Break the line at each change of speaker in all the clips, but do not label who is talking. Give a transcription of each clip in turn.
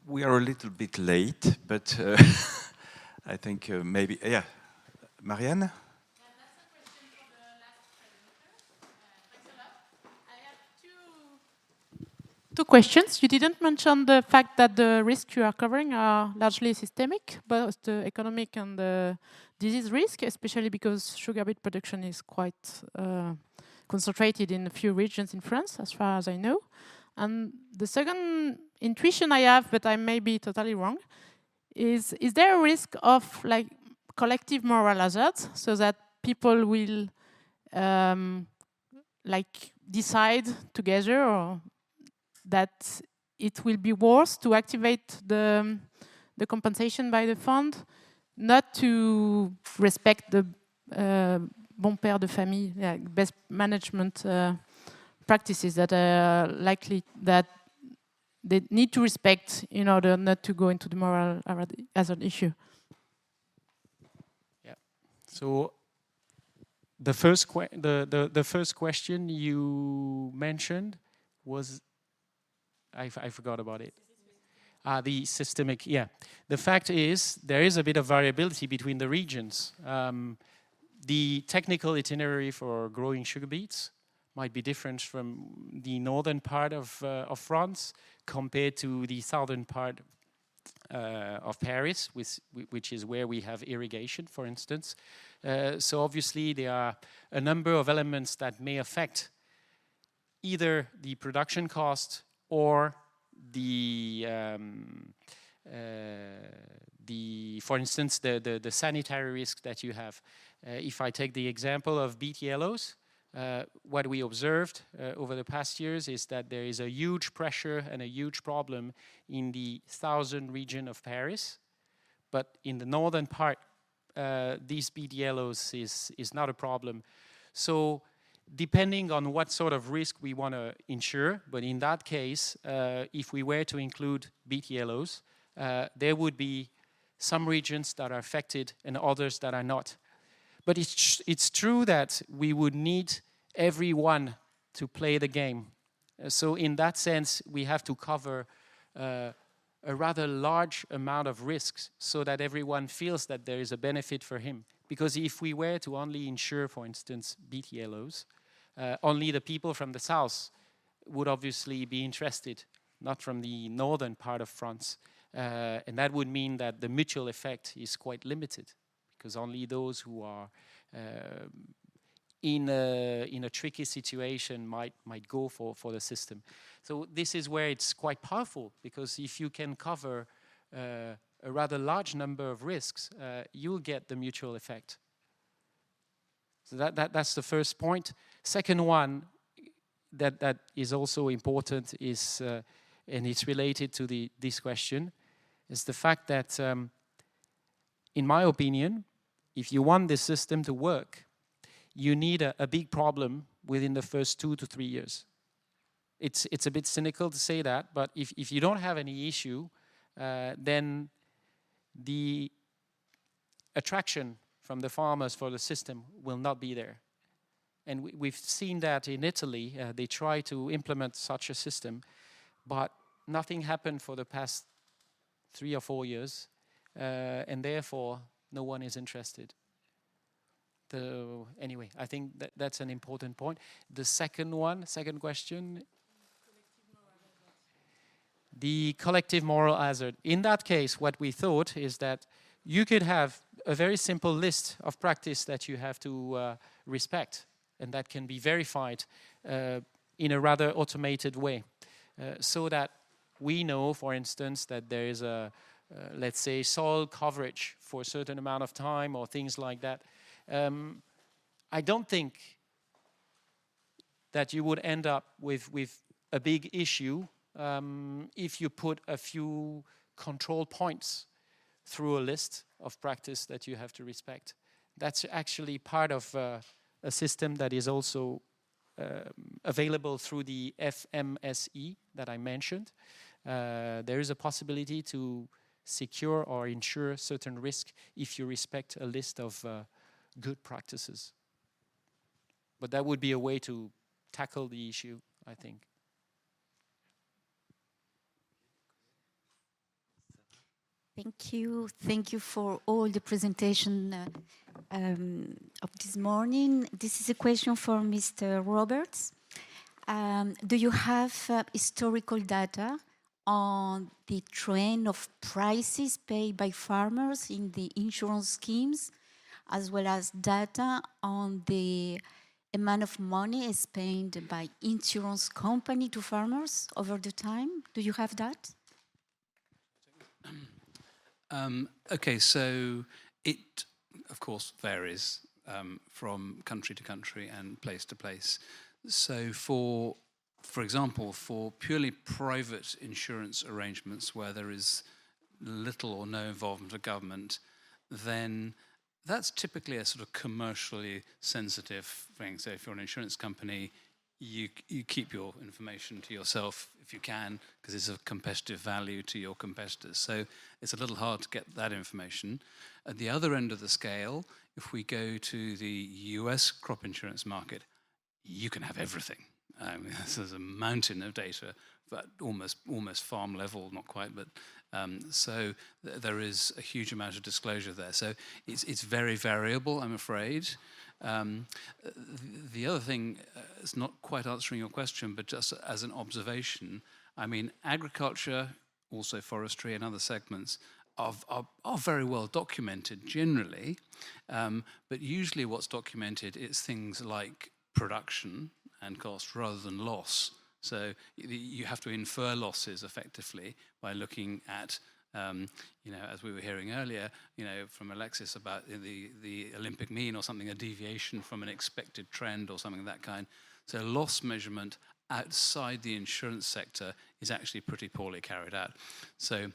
We are a little bit late, but I think maybe, yeah. Marianne?
Two questions. You didn't mention the fact that the risks you are covering are largely systemic, both the economic and the disease risk, especially because sugar beet production is quite concentrated in a few regions in France, as far as I know. And the second intuition I have, but I may be totally wrong, is there a risk of like collective moral hazard, so that people will like decide together, or that it will be worse to activate the compensation by the fund, not to respect the bon père de famille, best management practices that are likely that they need to respect in order not to go into the moral hazard issue.
Yeah. So the first the first question you mentioned was, I forgot about it. The systemic, yeah. The fact is, there is a bit of variability between the regions. The technical itinerary for growing sugar beets might be different from the northern part of France compared to the southern part of Paris, which is where we have irrigation, for instance. So obviously there are a number of elements that may affect either the production cost or for instance, the sanitary risk that you have. If I take the example of beet yellows, what we observed over the past years is that there is a huge pressure and a huge problem in the southern region of Paris, but in the northern part, these beet yellows is not a problem. So depending on what sort of risk we want to insure, but in that case, if we were to include beet yellows, there would be some regions that are affected and others that are not. But it's true that we would need everyone to play the game. So in that sense, we have to cover a rather large amount of risks so that everyone feels that there is a benefit for him. Because if we were to only insure, for instance, beet yellows, only the people from the south would obviously be interested, not from the northern part of France. And that would mean that the mutual effect is quite limited, because only those who are in a tricky situation might go for the system. So this is where it's quite powerful, because if you can cover a rather large number of risks, you'll get the mutual effect. So that's the first point. Second one that is also important is, and it's related to this question, is the fact that, in my opinion, if you want this system to work, you need a big problem within the first 2 to 3 years. It's a bit cynical to say that, but if you don't have any issue, then the attraction from the farmers for the system will not be there. And we've seen that in Italy. They try to implement such a system, but nothing happened for the past 3 or 4 years, and therefore no one is interested. So anyway, I think that's an important point. The second question, the collective moral hazard. In that case, what we thought is that you could have a very simple list of practice that you have to respect, and that can be verified in a rather automated way, so that we know, for instance, that there is a, let's say, soil coverage for a certain amount of time or things like that. I don't think that you would end up with a big issue if you put a few control points through a list of practice that you have to respect. That's actually part of a system that is also available through the FMSE that I mentioned. There is a possibility to secure or insure certain risk if you respect a list of good practices. But that would be a way to tackle the issue, I think.
Thank you. Thank you for all the presentation of this morning. This is a question for Mr. Roberts. Do you have historical data on the trend of prices paid by farmers in the insurance schemes, as well as data on the amount of money spent by insurance company to farmers over the time? Do you have that?
Okay, so it, of course, varies from country to country and place to place. So for example, for purely private insurance arrangements where there is little or no involvement of government, then that's typically a sort of commercially sensitive thing. So if you're an insurance company, you keep your information to yourself if you can, because it's of competitive value to your competitors. So it's a little hard to get that information. At the other end of the scale, if we go to the US crop insurance market, you can have everything. There's a mountain of data, but almost farm level, not quite, but so there is a huge amount of disclosure there. So it's very variable, I'm afraid. The other thing is not quite answering your question, but just as an observation, I mean, agriculture, also forestry and other segments, are very well documented generally, but usually what's documented is things like production and cost rather than loss. So you have to infer losses effectively by looking at, you know, as we were hearing earlier, you know, from Alexis about the Olympic mean or something, a deviation from an expected trend or something of that kind. So loss measurement outside the insurance sector is actually pretty poorly carried out. So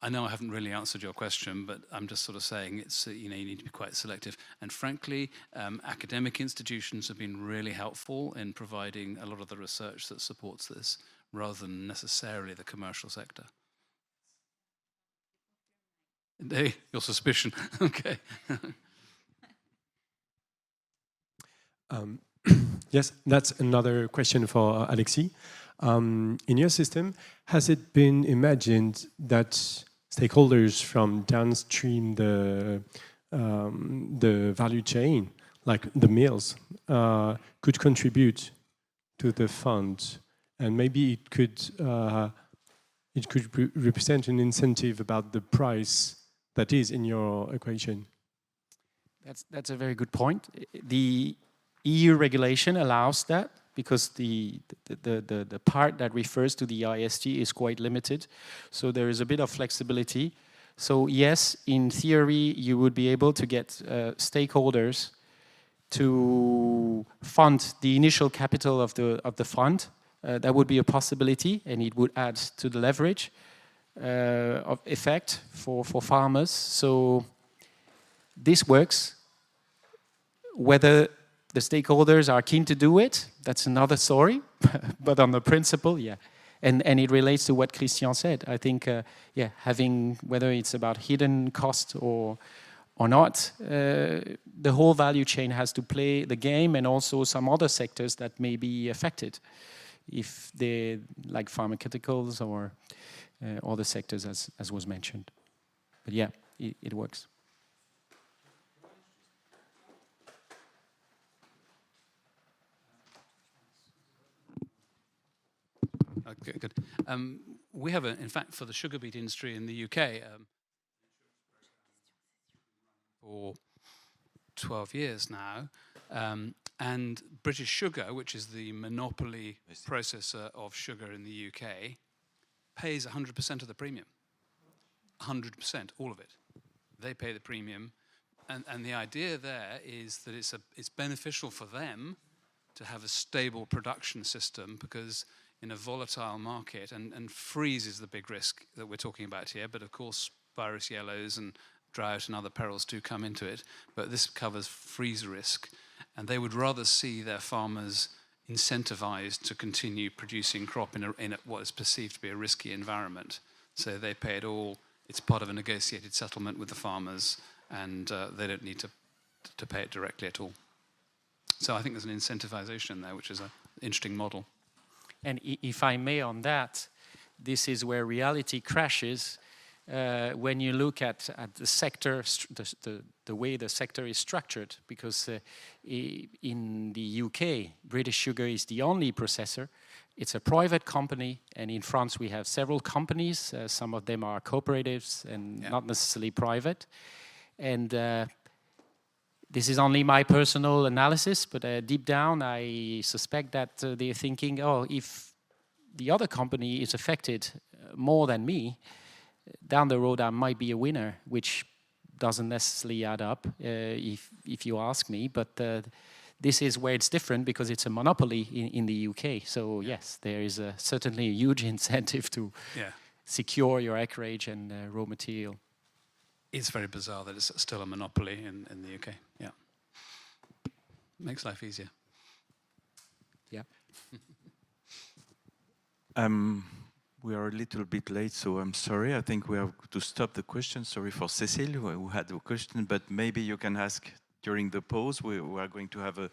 I know I haven't really answered your question, but I'm just sort of saying it's, you know, you need to be quite selective. And frankly, academic institutions have been really helpful in providing a lot of the research that supports this, rather than necessarily the commercial sector. Hey, your suspicion. Okay.
Yes, that's another question for Alexis. In your system, has it been imagined that stakeholders from downstream the value chain, like the mills, could contribute to the fund, and maybe it could represent an incentive about the price that is in your equation?
That's a very good point. The EU regulation allows that, because the part that refers to the IST is quite limited. So there is a bit of flexibility. So yes, in theory, you would be able to get stakeholders to fund the initial capital of the fund. That would be a possibility, and it would add to the leverage of effect for farmers. So this works. Whether the stakeholders are keen to do it, that's another story, but on the principle, yeah. And it relates to what Christian said. I think, yeah, having, whether it's about hidden cost or not, the whole value chain has to play the game, and also some other sectors that may be affected, if they, like pharmaceuticals or other sectors as was mentioned. But yeah, it works.
Okay, good. We have, in fact, for the sugar beet industry in the UK, for 12 years now, and British Sugar, which is the monopoly processor of sugar in the UK, pays 100% of the premium. 100%, all of it. They pay the premium, and the idea there is that it's beneficial for them to have a stable production system, because in a volatile market, and freeze is the big risk that we're talking about here, but of course virus yellows and drought and other perils do come into it, but this covers freeze risk, and they would rather see their farmers incentivized to continue producing crop in what is perceived to be a risky environment. So they pay it all. It's part of a negotiated settlement with the farmers, and they don't need to pay it directly at all. So I think there's an incentivization there, which is an interesting model.
And if I may on that, this is where reality crashes. when you look at the sector, the way the sector is structured, because in the UK, British Sugar is the only processor. It's a private company, and in France we have several companies. Some of them are cooperatives and not necessarily private. And this is only my personal analysis, but deep down I suspect that they're thinking, oh, if the other company is affected more than me, down the road I might be a winner, which doesn't necessarily add up, if you ask me. But this is where it's different, because it's a monopoly in the UK. So yes, there is certainly a huge incentive to secure your acreage and raw material.
It's very bizarre that it's still a monopoly in the UK. Yeah, makes life easier.
Yeah.
We are a little bit late, so I'm sorry. I think we have to stop the question. Sorry for Cécile, who had a question, but maybe you can ask during the pause. We are going to have a